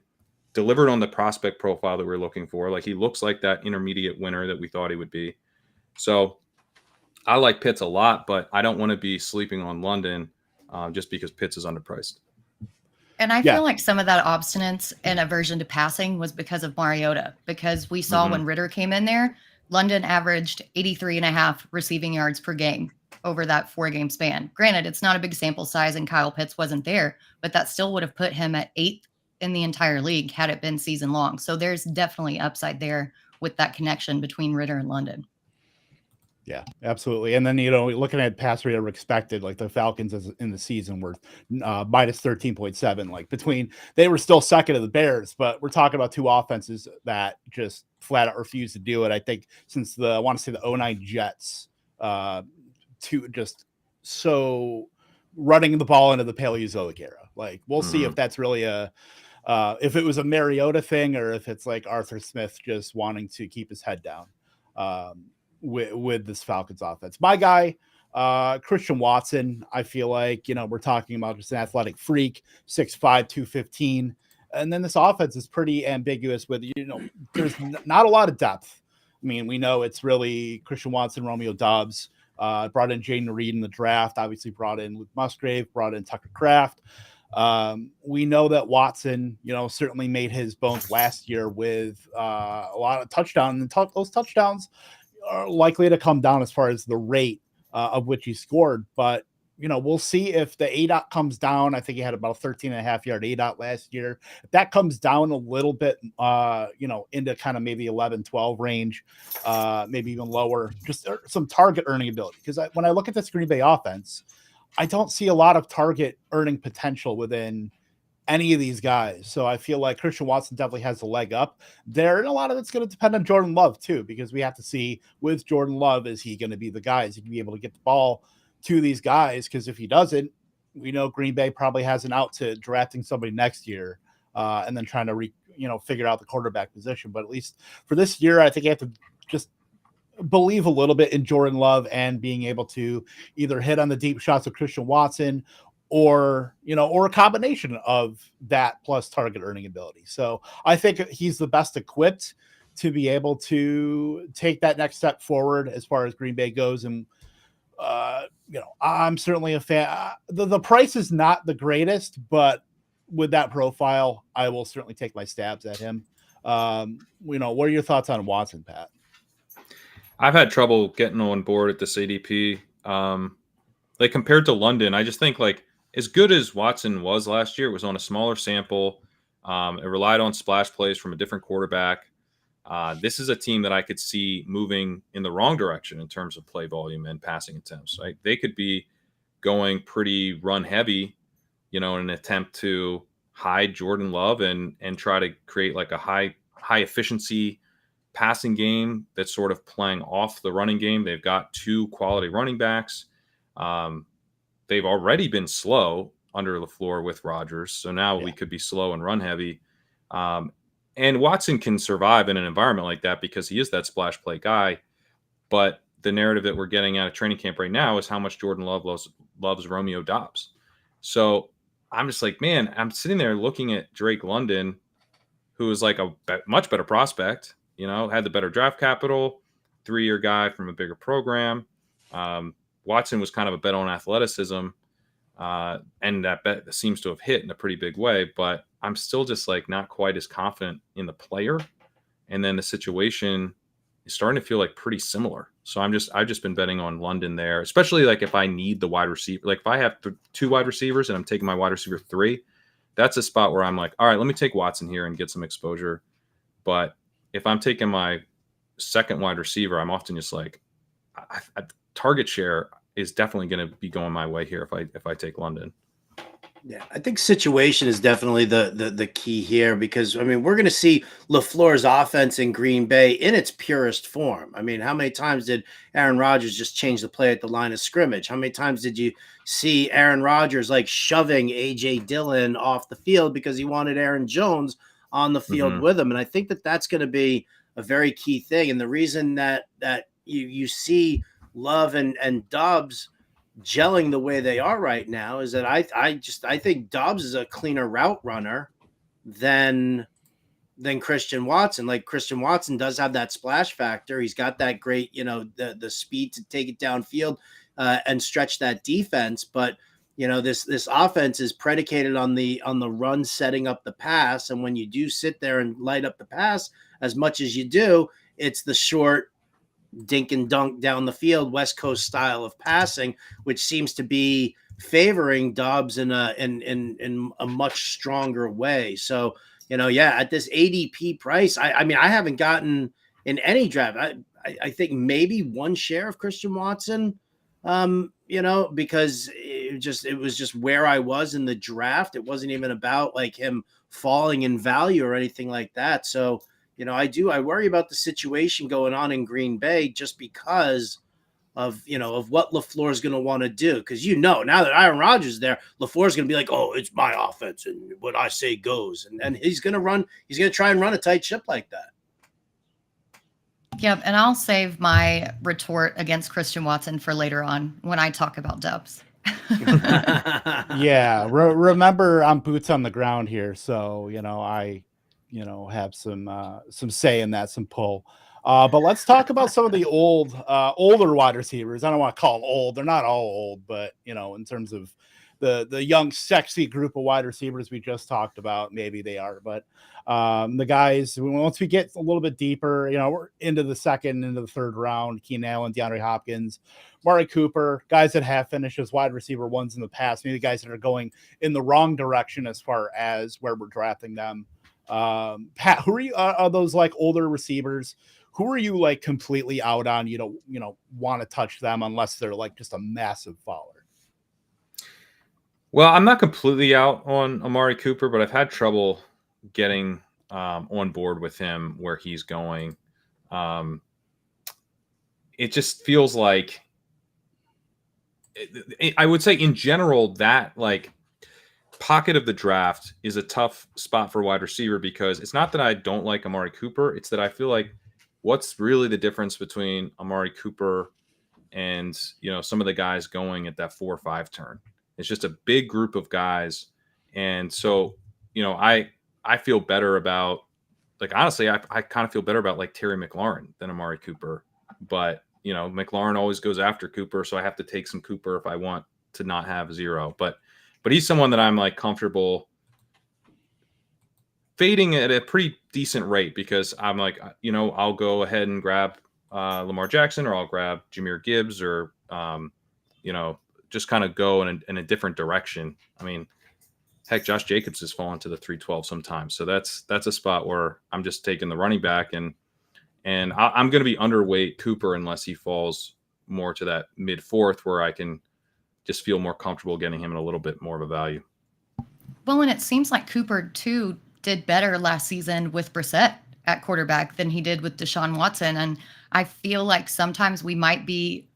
delivered on the prospect profile that we're looking for. Like he looks like that intermediate winner that we thought he would be. So I like Pitts a lot, but I don't want to be sleeping on London just because Pitts is underpriced. And I feel like some of that obstinance and aversion to passing was because of Mariota, because we saw when Ritter came in there, London averaged 83.5 receiving yards per game over that 4-game span. Granted, it's not a big sample size and Kyle Pitts wasn't there, but that still would have put him at 8th in the entire league had it been season long. So there's definitely upside there with that connection between Ritter and London. Yeah, absolutely. And then, looking at pass rate expected, like the Falcons in the season were minus 13.7, like they were still second to the Bears, but we're talking about two offenses that just flat out refuse to do it. I think since I want to say the 09 Jets, to just so running the ball into the Paleozoic era. Like we'll see if that's really if it was a Mariota thing or if it's like Arthur Smith just wanting to keep his head down. With this Falcons offense. My guy, Christian Watson, I feel like, we're talking about just an athletic freak, 6'5", 215. And then this offense is pretty ambiguous with, there's not a lot of depth. I mean, we know it's really Christian Watson, Romeo Doubs, brought in Jaden Reed in the draft, obviously brought in Luke Musgrave, brought in Tucker Kraft. We know that Watson, certainly made his bones last year with a lot of touchdowns, and those touchdowns are likely to come down as far as the rate of which he scored. But, we'll see if the ADOT comes down. I think he had about a 13.5-yard ADOT last year. If that comes down a little bit, into kind of maybe 11, 12 range, maybe even lower, just some target earning ability. Because when I look at this Green Bay offense, I don't see a lot of target earning potential within any of these guys. So I feel like Christian Watson definitely has a leg up there. And a lot of it's going to depend on Jordan Love too, because we have to see with Jordan Love, is he going to be the guy? Is he going to be able to get the ball to these guys? Because if he doesn't, we know Green Bay probably has an out to drafting somebody next year and then trying to figure out the quarterback position. But at least for this year, I think you have to just believe a little bit in Jordan Love and being able to either hit on the deep shots of Christian Watson or a combination of that plus target earning ability. So I think he's the best equipped to be able to take that next step forward as far as Green Bay goes. And, I'm certainly a fan. The price is not the greatest, but with that profile, I will certainly take my stabs at him. What are your thoughts on Watson, Pat? I've had trouble getting on board at this ADP. Like compared to London, I just think like as good as Watson was last year, it was on a smaller sample. It relied on splash plays from a different quarterback. This is a team that I could see moving in the wrong direction in terms of play volume and passing attempts. Right? They could be going pretty run heavy, in an attempt to hide Jordan Love and try to create like a high efficiency passing game that's sort of playing off the running game. They've got two quality running backs. They've already been slow under LaFleur with Rodgers. So now we could be slow and run heavy. And Watson can survive in an environment like that because he is that splash play guy. But the narrative that we're getting out of training camp right now is how much Jordan Love loves Romeo Doubs. So I'm just like, man, I'm sitting there looking at Drake London, who is like a much better prospect, had the better draft capital, 3-year guy from a bigger program. Watson was kind of a bet on athleticism, and that bet seems to have hit in a pretty big way, but I'm still just like not quite as confident in the player. And then the situation is starting to feel like pretty similar. So I've just been betting on London there, especially like if I need the wide receiver, like if I have 2 wide receivers and I'm taking my wide receiver 3, that's a spot where I'm like, all right, let me take Watson here and get some exposure. But if I'm taking my second wide receiver, I'm often just like, target share is definitely going to be going my way here if I take London. Yeah, I think situation is definitely the key here because, we're going to see LaFleur's offense in Green Bay in its purest form. How many times did Aaron Rodgers just change the play at the line of scrimmage? How many times did you see Aaron Rodgers like shoving A.J. Dillon off the field because he wanted Aaron Jones on the field with him? And I think that's going to be a very key thing. And the reason that you see Love and Doubs gelling the way they are right now is that I think Dobbs is a cleaner route runner than Christian Watson. Like Christian Watson does have that splash factor. He's got that great, the speed to take it downfield and stretch that defense. But this offense is predicated on the run setting up the pass. And when you do sit there and light up the pass as much as you do, it's the short dink and dunk down the field, West Coast style of passing, which seems to be favoring Dobbs in a much stronger way. So, at this ADP price, I haven't gotten in any draft. I think maybe one share of Christian Watson, because it was just where I was in the draft. It wasn't even about like him falling in value or anything like that. So, I worry about the situation going on in Green Bay just because of what LaFleur is going to want to do. Because, now that Aaron Rodgers is there, LaFleur is going to be like, oh, it's my offense and what I say goes. And he's going to try and run a tight ship like that. Yep. And I'll save my retort against Christian Watson for later on when I talk about Dubs. Yeah. Remember, I'm boots on the ground here. So, I have some say in that, some pull. But let's talk about some of the older wide receivers. I don't want to call them old. They're not all old, but in terms of the young, sexy group of wide receivers we just talked about, maybe they are. But the guys, once we get a little bit deeper, we're into the second, into the third round, Keenan Allen, DeAndre Hopkins, Amari Cooper, guys that have finished as wide receiver ones in the past, maybe guys that are going in the wrong direction as far as where we're drafting them. Pat, who are you? Are those like older receivers? Who are you like completely out on? You don't want to touch them unless they're like just a massive faller. Well, I'm not completely out on Amari Cooper, but I've had trouble getting on board with him where he's going. Um, it just feels like I would say in general that like pocket of the draft is a tough spot for wide receiver because it's not that I don't like Amari Cooper. It's that I feel like what's really the difference between Amari Cooper and, some of the guys going at that 4 or 5 turn. It's just a big group of guys. And so, I feel better about, like, honestly, I kind of feel better about like Terry McLaurin than Amari Cooper. But, McLaurin always goes after Cooper. So I have to take some Cooper if I want to not have 0. But he's someone that I'm like comfortable fading at a pretty decent rate because I'm like, I'll go ahead and grab Lamar Jackson, or I'll grab Jahmyr Gibbs, or just kind of go in a different direction. I mean, heck, Josh Jacobs has fallen to the 312 sometimes, so that's a spot where I'm just taking the running back, and I'm going to be underweight Cooper unless he falls more to that mid 4th, where I can just feel more comfortable getting him in a little bit more of a value. Well, and it seems like Cooper too did better last season with Brissett at quarterback than he did with Deshaun Watson. And I feel like sometimes we might be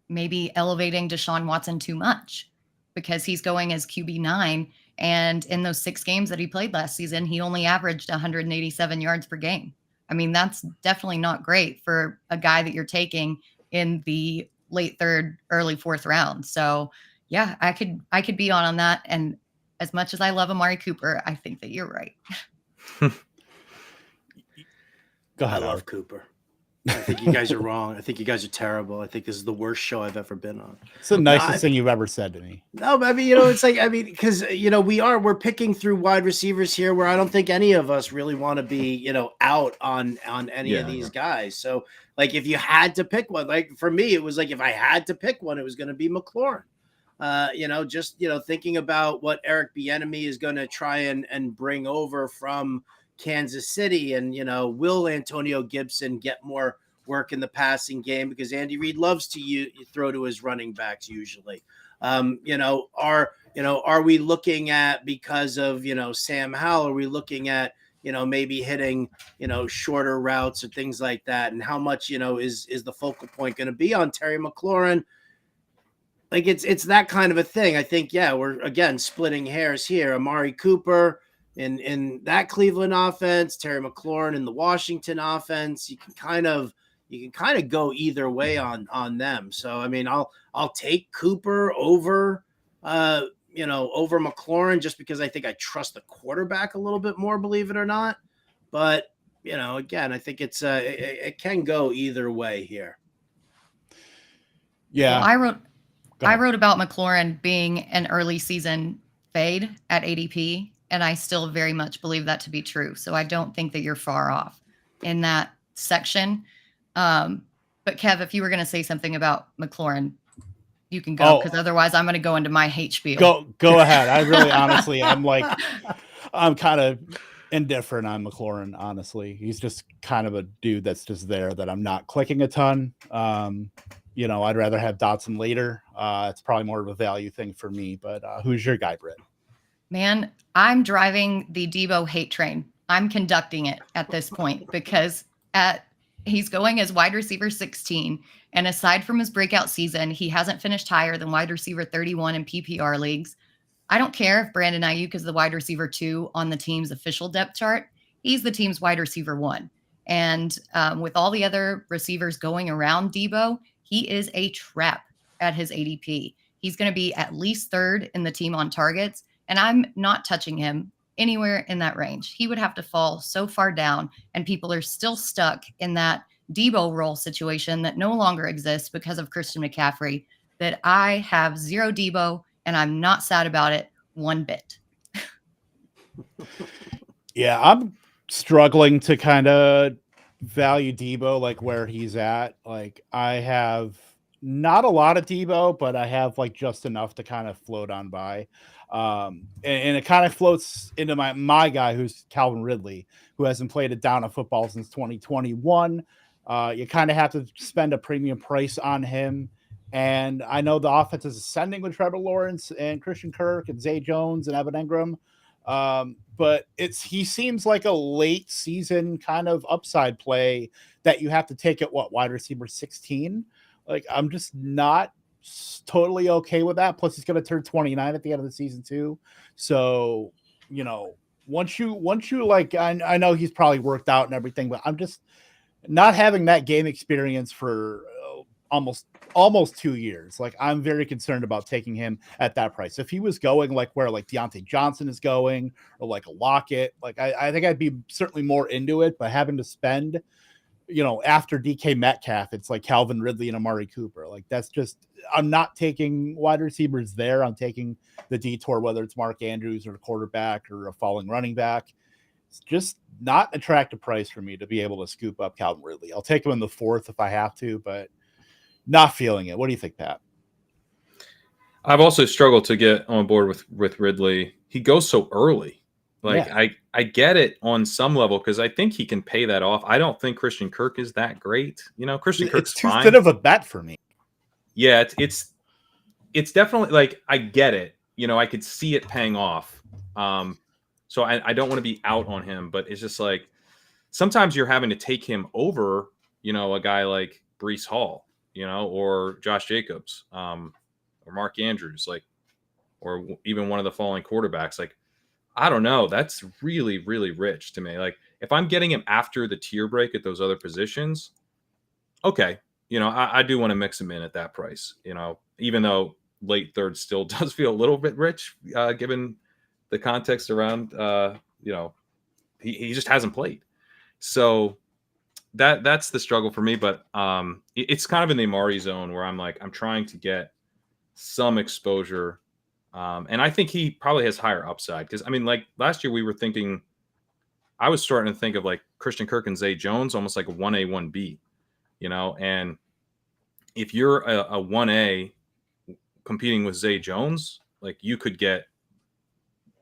maybe elevating Deshaun Watson too much because he's going as QB9. And in those 6 games that he played last season, he only averaged 187 yards per game. I mean, that's definitely not great for a guy that you're taking in the late 3rd, early 4th round. So yeah, I could be on that. And as much as I love Amari Cooper, I think that you're right. Go ahead. I love Cooper. I think you guys are wrong. I think you guys are terrible. I think this is the worst show I've ever been on. It's the nicest thing you've ever said to me. No, but I mean, it's like, because, we're picking through wide receivers here where I don't think any of us really want to be, out on any of these guys. So like, if you had to pick one, like for me, it was like, if I had to pick one, it was going to be McLaurin. Thinking about what Eric Bieniemy is going to try and bring over from Kansas City, and will Antonio Gibson get more work in the passing game because Andy Reid loves to throw to his running backs usually. Are we looking at, because of Sam Howell, are we looking at maybe hitting shorter routes or things like that, and how much is the focal point going to be on Terry McLaurin? Like it's that kind of a thing. I think, we're again splitting hairs here. Amari Cooper in that Cleveland offense, Terry McLaurin in the Washington offense. You can kind of go either way on them. So I mean, I'll take Cooper over over McLaurin just because I think I trust the quarterback a little bit more, believe it or not. But again, I think it can go either way here. Yeah. Well, I wrote about McLaurin being an early season fade at ADP, and I still very much believe that to be true. So I don't think that you're far off in that section. But Kev, if you were going to say something about McLaurin, you can go, because otherwise I'm going to go into my hate spiel. Go ahead. I really, honestly, I'm kind of indifferent on McLaurin. Honestly, he's just kind of a dude that's just there that I'm not clicking a ton. I'd rather have Dotson later. It's probably more of a value thing for me. But who's your guy, Britt? Man, I'm driving the Debo hate train. I'm conducting it at this point because he's going as wide receiver 16. And aside from his breakout season, he hasn't finished higher than wide receiver 31 in PPR leagues. I don't care if Brandon Ayuk is the wide receiver 2 on the team's official depth chart. He's the team's wide receiver 1. And with all the other receivers going around Debo, he is a trap at his ADP. He's going to be at least 3rd in the team on targets, and I'm not touching him anywhere in that range. He would have to fall so far down, and people are still stuck in that Debo role situation that no longer exists because of Christian McCaffrey, that I have 0 Debo, and I'm not sad about it one bit. Yeah, I'm struggling to kind of value Debo, like where he's at. Like I have not a lot of Debo, but I have like just enough to kind of float on by. And it kind of floats into my guy, who's Calvin Ridley, who hasn't played a down of football since 2021. You kind of have to spend a premium price on him. And I know the offense is ascending with Trevor Lawrence and Christian Kirk and Zay Jones and Evan Engram. But he seems like a late season kind of upside play that you have to take at wide receiver 16. Like, I'm just not totally okay with that. Plus he's going to turn 29 at the end of the season too. So, once you like, I know he's probably worked out and everything, but I'm just not having that game experience for almost 2 years. Like, I'm very concerned about taking him at that price. If he was going like where like Deontay Johnson is going, or like a Lockett, like I think I'd be certainly more into it, but having to spend, after DK Metcalf, it's like Calvin Ridley and Amari Cooper. Like, that's just, I'm not taking wide receivers there. I'm taking the detour, whether it's Mark Andrews or a quarterback or a falling running back. It's just not an attractive price for me to be able to scoop up Calvin Ridley. I'll take him in the 4th if I have to, but not feeling it. What do you think, Pat? I've also struggled to get on board with Ridley. He goes so early. Like, yeah. I get it on some level because I think he can pay that off. I don't think Christian Kirk is that great. Christian Kirk's too thin of a bet for me. Yeah, it's definitely, like, I get it. I could see it paying off. So I don't want to be out on him, but it's just like sometimes you're having to take him over, a guy like Breece Hall, or Josh Jacobs, or Mark Andrews, like, or even one of the falling quarterbacks. Like, I don't know. That's really, really rich to me. Like, if I'm getting him after the tier break at those other positions, okay. I do want to mix him in at that price, even though late third still does feel a little bit rich, given the context around, he just hasn't played. So that's the struggle for me. But it's kind of in the Amari zone where I'm trying to get some exposure. And I think he probably has higher upside because, like last year I was starting to think of like Christian Kirk and Zay Jones, almost like a 1A, 1B, and if you're a 1A competing with Zay Jones, like, you could get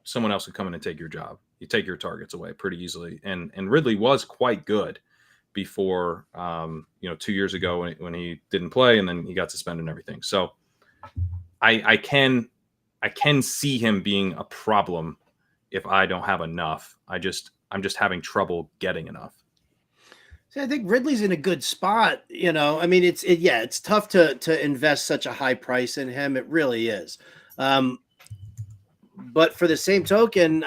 someone else to come in and take your job. You take your targets away pretty easily. And Ridley was quite good before, 2 years ago when he didn't play and then he got suspended and everything. So I can see him being a problem if I don't have enough. I'm just having trouble getting enough. See, I think Ridley's in a good spot. It's tough to invest such a high price in him. It really is. But for the same token,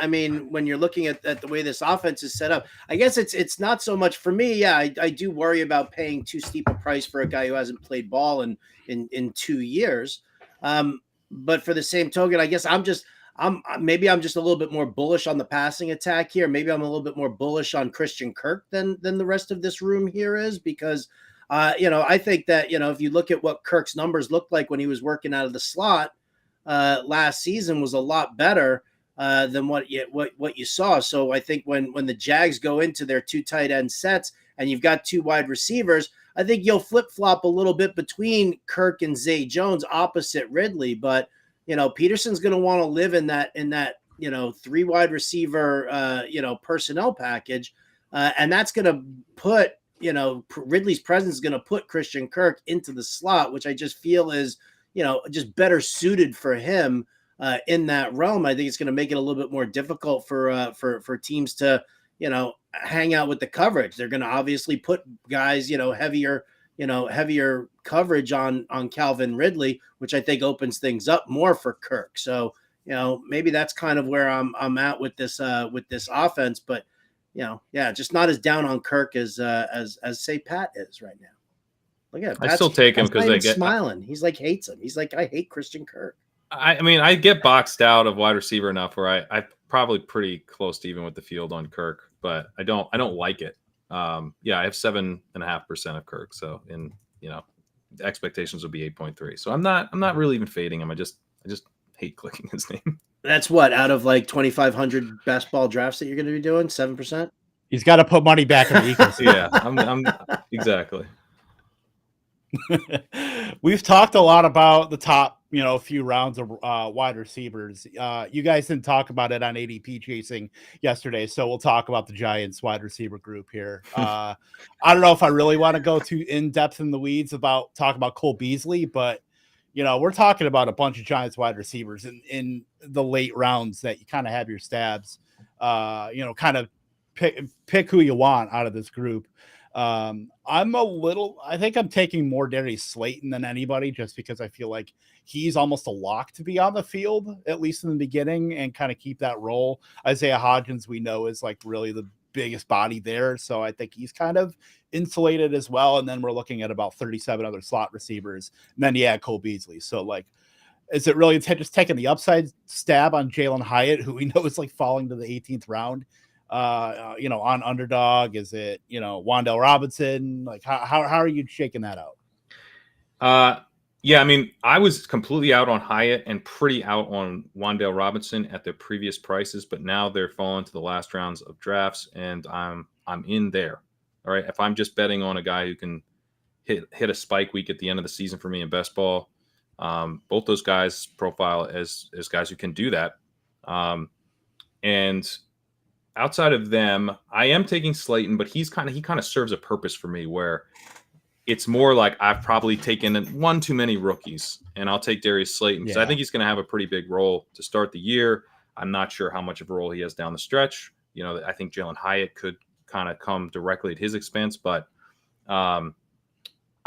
when you're looking at the way this offense is set up, I guess it's not so much for me. Yeah, I do worry about paying too steep a price for a guy who hasn't played ball in 2 years. But for the same token, I guess I'm just a little bit more bullish on the passing attack here. Maybe I'm a little bit more bullish on Christian Kirk than the rest of this room here is, because I think that, if you look at what Kirk's numbers looked like when he was working out of the slot last season, was a lot better than what you saw. So I think when the Jags go into their 2 tight end sets and you've got 2 wide receivers, I think you'll flip-flop a little bit between Kirk and Zay Jones opposite Ridley. But, Peterson's going to want to live in that 3 wide receiver, personnel package. And that's going to put, Ridley's presence is going to put Christian Kirk into the slot, which I just feel is, just better suited for him in that realm. I think it's going to make it a little bit more difficult for teams to, hang out with the coverage. They're going to obviously put guys, heavier coverage on Calvin Ridley, which I think opens things up more for Kirk. So, maybe that's kind of where I'm at with this offense, but just not as down on Kirk as say Pat is right now. Look at it. I still take him because they get smiling. He's like hates him. He's like, I hate Christian Kirk. I get boxed out of wide receiver enough where I probably pretty close to even with the field on Kirk, but I don't like it. I have 7.5% of Kirk. So the expectations would be 8.3. So I'm not really even fading him. I just hate clicking his name. That's what, out of like 2,500 best ball drafts that you're going to be doing, 7%. He's got to put money back in the ecosystem. Yeah, I'm exactly. We've talked a lot about the top, few rounds of wide receivers. You guys didn't talk about it on ADP chasing yesterday, so we'll talk about the Giants wide receiver group here. I don't know if I really want to go too in depth in the weeds talk about Cole Beasley, but we're talking about a bunch of Giants wide receivers in the late rounds that you kind of have your stabs, kind of pick who you want out of this group. I think I'm taking more Darius Slayton than anybody, just because I feel like he's almost a lock to be on the field, at least in the beginning, and kind of keep that role. Isaiah Hodgins, we know, is like really the biggest body there. So I think he's kind of insulated as well. And then we're looking at about 37 other slot receivers. And then you add Cole Beasley. So like, is it really just taking the upside stab on Jalen Hyatt, who we know is like falling to the 18th round, on underdog? Is it, Wan'Dale Robinson? Like how are you shaking that out? Yeah, I mean, I was completely out on Hyatt and pretty out on Wan'Dale Robinson at their previous prices, but now they're falling to the last rounds of drafts, and I'm in there. All right, if I'm just betting on a guy who can hit a spike week at the end of the season for me in best ball, both those guys profile as guys who can do that. And outside of them, I am taking Slayton, but he kind of serves a purpose for me where it's more like I've probably taken one too many rookies, and I'll take Darius Slayton because I think he's going to have a pretty big role to start the year. I'm not sure how much of a role he has down the stretch. I think Jalen Hyatt could kind of come directly at his expense, but I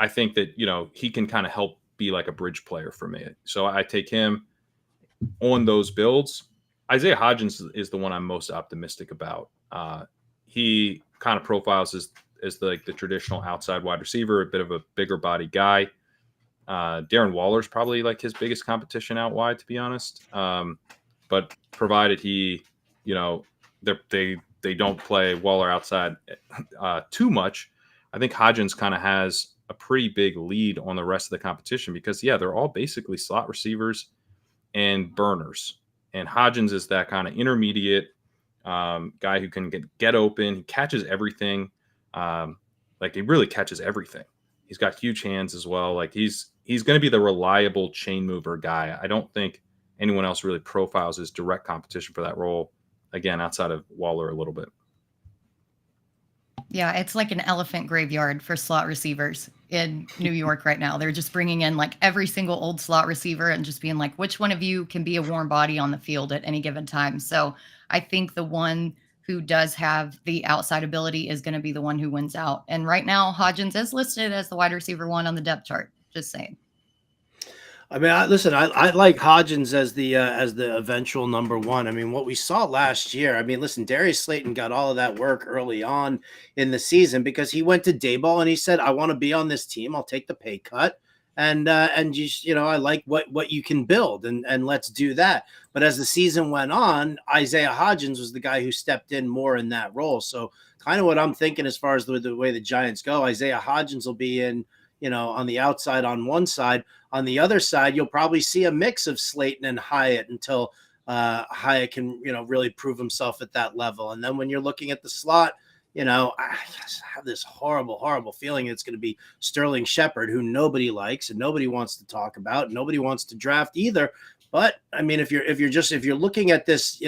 think that, he can kind of help be like a bridge player for me. So I take him on those builds. Isaiah Hodgins is the one I'm most optimistic about. He kind of profiles as the traditional outside wide receiver, a bit of a bigger body guy. Darren Waller's probably like his biggest competition out wide, to be honest. But provided he, they don't play Waller outside too much, I think Hodgins kind of has a pretty big lead on the rest of the competition because, they're all basically slot receivers and burners. And Hodgins is that kind of intermediate guy who can get open. He catches everything. He really catches everything. He's got huge hands as well. Like he's going to be the reliable chain mover guy. I don't think anyone else really profiles as direct competition for that role. Again, outside of Waller a little bit. Yeah, it's like an elephant graveyard for slot receivers in New York right now. They're just bringing in like every single old slot receiver and just being like, which one of you can be a warm body on the field at any given time? So I think the one who does have the outside ability is going to be the one who wins out. And right now, Hodgins is listed as the wide receiver 1 on the depth chart. Just saying. I mean, I like Hodgins as the eventual number 1. I mean, what we saw last year, I mean, listen, Darius Slayton got all of that work early on in the season because he went to Daboll and he said, I want to be on this team. I'll take the pay cut. And just, I like what you can build and let's do that. But as the season went on, Isaiah Hodgins was the guy who stepped in more in that role. So kind of what I'm thinking as far as the way the Giants go, Isaiah Hodgins will be in, on the outside on one side. On the other side, you'll probably see a mix of Slayton and Hyatt until Hyatt can, really prove himself at that level. And then when you're looking at the slot, I just have this horrible, horrible feeling it's going to be Sterling Shepard, who nobody likes and nobody wants to talk about. Nobody wants to draft either. But I mean, if you're looking at this,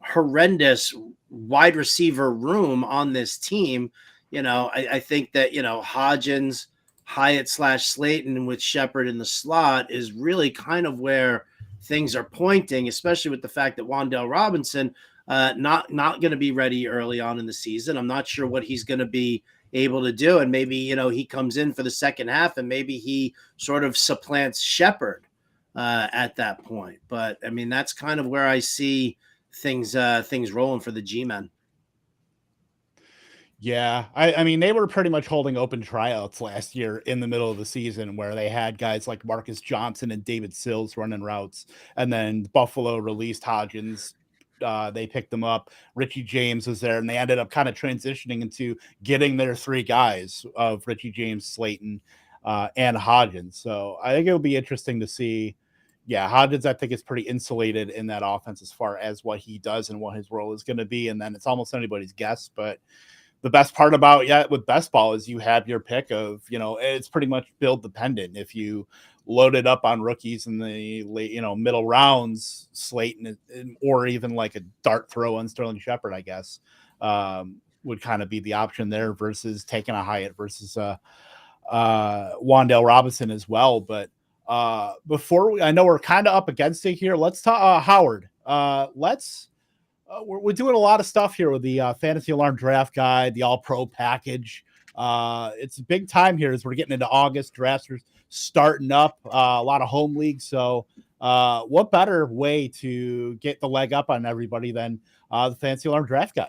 horrendous wide receiver room on this team, I think that, Hodgins, Hyatt / Slayton with Shepard in the slot is really kind of where things are pointing, especially with the fact that Wan'Dale Robinson not going to be ready early on in the season. I'm not sure what he's going to be able to do. And maybe, he comes in for the second half and maybe he sort of supplants Shepard at that point. But I mean, that's kind of where I see things rolling for the G-men. Yeah, I mean, they were pretty much holding open tryouts last year in the middle of the season where they had guys like Marcus Johnson and David Sills running routes. And then Buffalo released Hodgins. They picked them up. Richie James was there, and they ended up kind of transitioning into getting their 3 guys of Richie James, Slayton, and Hodgins. So I think it'll be interesting to see. Yeah, Hodgins, I think, is pretty insulated in that offense as far as what he does and what his role is going to be. And then it's almost anybody's guess, but the best part about with best ball is you have your pick of, it's pretty much build dependent. If you load it up on rookies in the late, middle rounds, Slayton, or even like a dart throw on Sterling Shepard, I guess, would kind of be the option there versus taking a Hyatt versus Wan'Dale Robinson as well. But Before I know we're kind of up against it here. Let's talk Howard. We're doing a lot of stuff here with the Fantasy Alarm Draft Guide, the All Pro package. It's a big time here as we're getting into August. Drafts are starting up. A lot of home leagues. So, what better way to get the leg up on everybody than the Fantasy Alarm Draft Guide?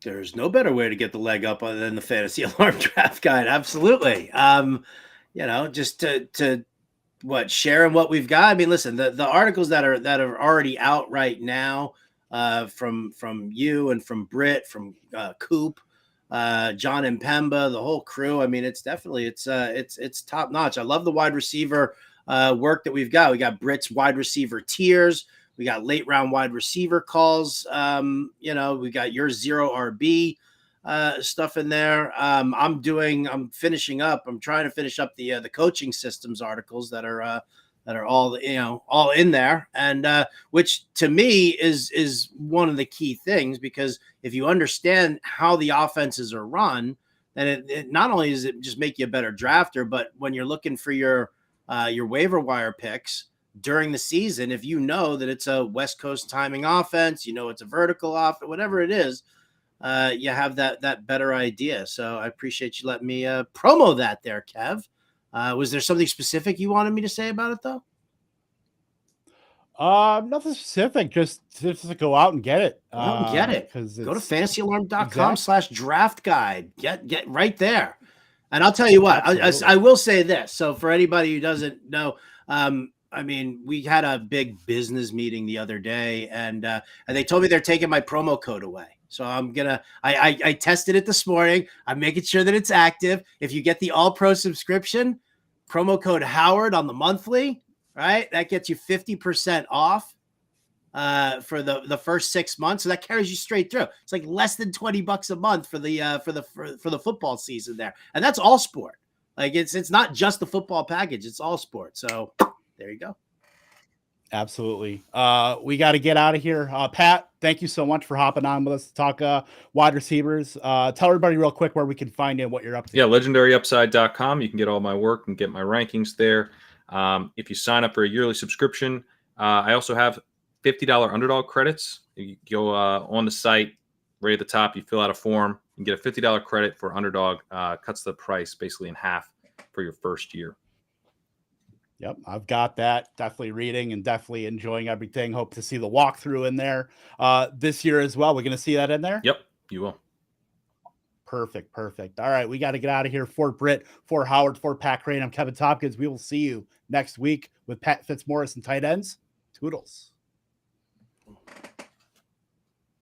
There's no better way to get the leg up other than the Fantasy Alarm Draft Guide. Absolutely. Just to sharing what we've got. I mean, listen, the articles that are already out right now, from you and from Britt, from Kupp, John and Pemba, the whole crew. I mean, it's definitely it's top notch. I love the wide receiver work that we've got. We got Britt's wide receiver tiers. We got late round wide receiver calls. We got your 0 RB stuff in there. I'm finishing up. I'm trying to finish up the coaching systems articles that are all in there, and which to me is one of the key things, because if you understand how the offenses are run, then it not only does it just make you a better drafter, but when you're looking for your waiver wire picks during the season, if you know that it's a West Coast timing offense, it's a vertical offense, whatever it is, you have that better idea. So I appreciate you letting me promo that there, Kev. Was there something specific you wanted me to say about it, though? Nothing specific. Just to go out and get it. Go out and get it. Go to fantasyalarm.com/draft guide. Get right there. And I'll tell you what, I will say this. So for anybody who doesn't know, we had a big business meeting the other day, and they told me they're taking my promo code away. So I tested it this morning. I'm making sure that it's active. If you get the All Pro subscription, promo code Howard on the monthly, right? That gets you 50% off for the first 6 months. So that carries you straight through. It's like less than $20 a month for the football season there. And that's all sport. Like it's not just the football package, it's all sport. So there you go. Absolutely. We got to get out of here. Pat, thank you so much for hopping on with us to talk wide receivers. Tell everybody real quick where we can find you and what you're up to. Yeah, legendaryupside.com. You can get all my work and get my rankings there. If you sign up for a yearly subscription, I also have $50 underdog credits. You go on the site, right at the top, you fill out a form and get a $50 credit for underdog. Cuts the price basically in half for your first year. Yep, I've got that. Definitely reading and definitely enjoying everything. Hope to see the walkthrough in there this year as well. We're going to see that in there? Yep, you will. Perfect. All right, we got to get out of here. For Britt, for Howard, for Pat Kerrane, I'm Kevin Tompkins. We will see you next week with Pat Fitzmaurice and tight ends. Toodles.